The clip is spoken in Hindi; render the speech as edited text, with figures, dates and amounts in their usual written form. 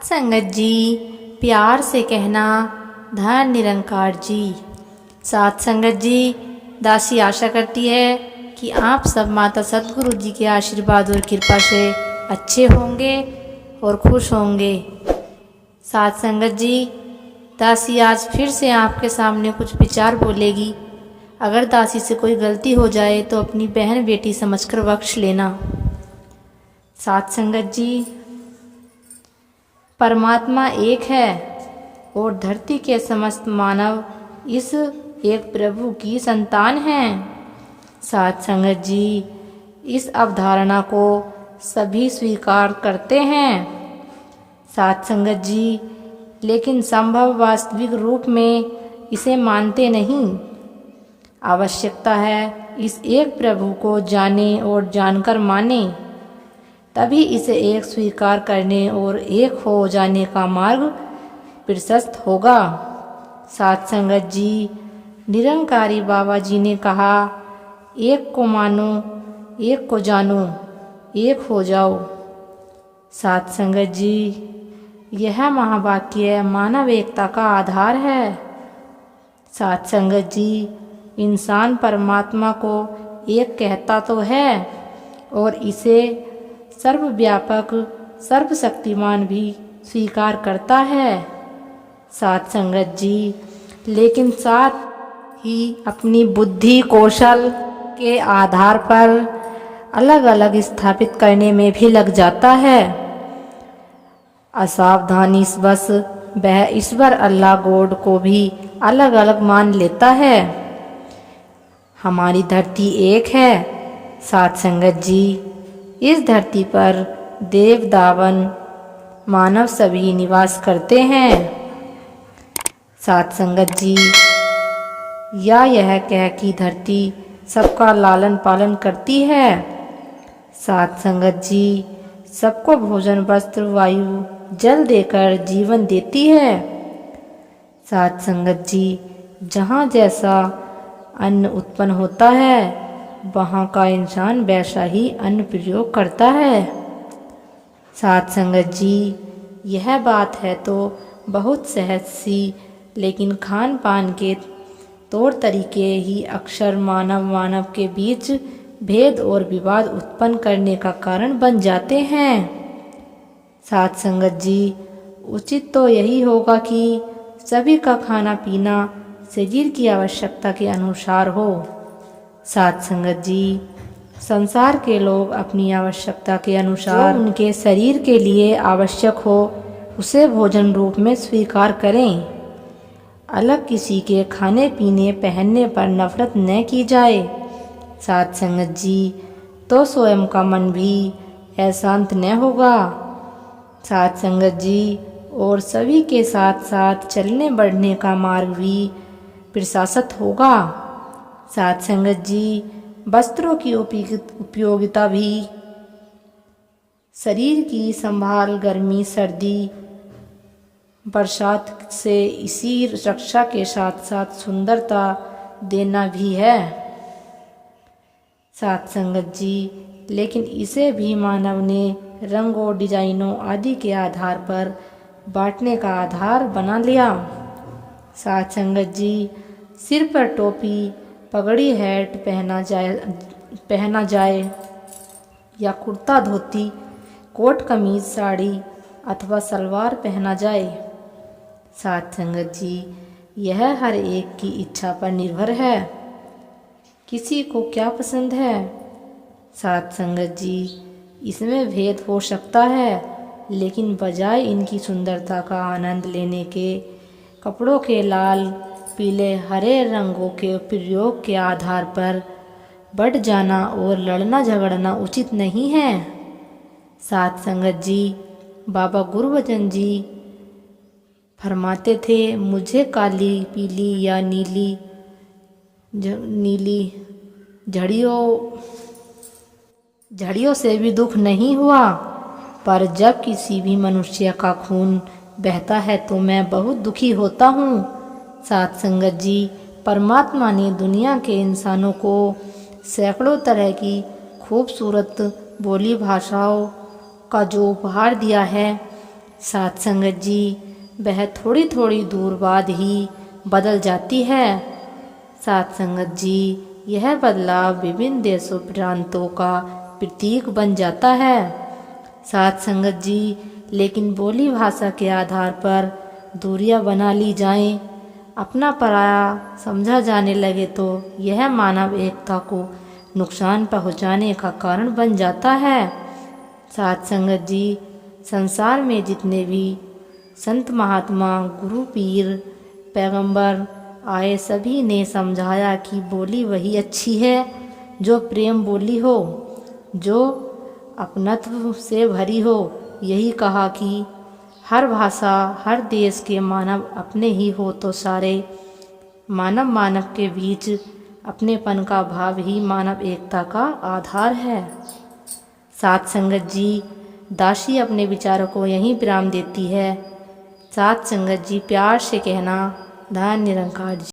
संगत जी, प्यार से कहना धन निरंकार जी। साथ संगत जी, दासी आशा करती है कि आप सब माता सतगुरु जी के आशीर्वाद और कृपा से अच्छे होंगे और खुश होंगे। साथ संगत जी, दासी आज फिर से आपके सामने कुछ विचार बोलेगी। अगर दासी से कोई गलती हो जाए तो अपनी बहन बेटी समझकर बख्श लेना। साथ संगत जी, परमात्मा एक है और धरती के समस्त मानव इस एक प्रभु की संतान हैं। साथ संगत जी, इस अवधारणा को सभी स्वीकार करते हैं। साथ संगत जी, लेकिन संभव वास्तविक रूप में इसे मानते नहीं। आवश्यकता है इस एक प्रभु को जाने और जानकर माने, तभी इसे एक स्वीकार करने और एक हो जाने का मार्ग प्रशस्त होगा। साथ संगत जी, निरंकारी बाबा जी ने कहा, एक को मानो, एक को जानो, एक हो जाओ। साथ संगत जी, यह महावाक्य मानव एकता का आधार है। साथ संगत जी, इंसान परमात्मा को एक कहता तो है और इसे सर्वव्यापक सर्वशक्तिमान भी स्वीकार करता है। साथ संगत जी, लेकिन साथ ही अपनी बुद्धि कौशल के आधार पर अलग अलग स्थापित करने में भी लग जाता है। असावधानी बस वह ईश्वर अल्लाह गॉड को भी अलग अलग मान लेता है। हमारी धरती एक है। साथ संगत जी, इस धरती पर देव दावन मानव सभी निवास करते हैं। साथ संगत जी, या यह कह कि धरती सबका लालन पालन करती है। साथ संगत जी, सबको भोजन वस्त्र वायु जल देकर जीवन देती है। साथ संगत जी, जहाँ जैसा अन्न उत्पन्न होता है वहाँ का इंसान वैसा ही अन्न प्रयोग करता है। साथ संगत जी, यह बात है तो बहुत सहज सी, लेकिन खान पान के तौर तरीके ही अक्सर मानव के बीच भेद और विवाद उत्पन्न करने का कारण बन जाते हैं। साथ संगत जी, उचित तो यही होगा कि सभी का खाना पीना शरीर की आवश्यकता के अनुसार हो। साथ संगत जी, संसार के लोग अपनी आवश्यकता के अनुसार जो उनके शरीर के लिए आवश्यक हो उसे भोजन रूप में स्वीकार करें। अलग किसी के खाने पीने पहनने पर नफरत न की जाए। साथ संगत जी, तो स्वयं का मन भी अशांत न होगा। साथ संगत जी, और सभी के साथ साथ चलने बढ़ने का मार्ग भी प्रशस्त होगा। साथ संगत जी, वस्त्रों की उपयोगिता भी शरीर की संभाल गर्मी सर्दी बरसात से इसी रक्षा के साथ साथ सुंदरता देना भी है। साथ संगत जी, लेकिन इसे भी मानव ने रंग और डिजाइनों आदि के आधार पर बांटने का आधार बना लिया। साथ संगत जी, सिर पर टोपी पगड़ी हैट पहना जाए या कुर्ता धोती कोट कमीज साड़ी अथवा सलवार पहना जाए। साथ संगत जी, यह हर एक की इच्छा पर निर्भर है, किसी को क्या पसंद है। साथ संगत जी, इसमें भेद हो सकता है, लेकिन बजाय इनकी सुंदरता का आनंद लेने के कपड़ों के लाल पीले हरे रंगों के प्रयोग के आधार पर बढ़ जाना और लड़ना झगड़ना उचित नहीं है। साथ संगत जी, बाबा गुरुवचन जी फरमाते थे, मुझे काली पीली या नीली झड़ियों से भी दुख नहीं हुआ, पर जब किसी भी मनुष्य का खून बहता है तो मैं बहुत दुखी होता हूँ। साथ संगत जी, परमात्मा ने दुनिया के इंसानों को सैकड़ों तरह की खूबसूरत बोली भाषाओं का जो उपहार दिया है, साथ संगत जी वह थोड़ी थोड़ी दूर बाद ही बदल जाती है। साथ संगत जी यह बदलाव विभिन्न देशों प्रांतों का प्रतीक बन जाता है। साथ संगत जी लेकिन बोली भाषा के आधार पर दूरियां बना ली जाएं, अपना पराया समझा जाने लगे तो यह मानव एकता को नुकसान पहुंचाने का कारण बन जाता है। साथ संगत जी संसार में जितने भी संत महात्मा गुरु पीर पैगंबर आए सभी ने समझाया कि बोली वही अच्छी है जो प्रेम बोली हो, जो अपनत्व से भरी हो। यही कहा कि हर भाषा हर देश के मानव अपने ही हो तो सारे मानव के बीच अपनेपन का भाव ही मानव एकता का आधार है। साथ संगत जी दासी अपने विचारों को यहीं विराम देती है। साथ संगत जी प्यार से कहना, धन्य निरंकार जी।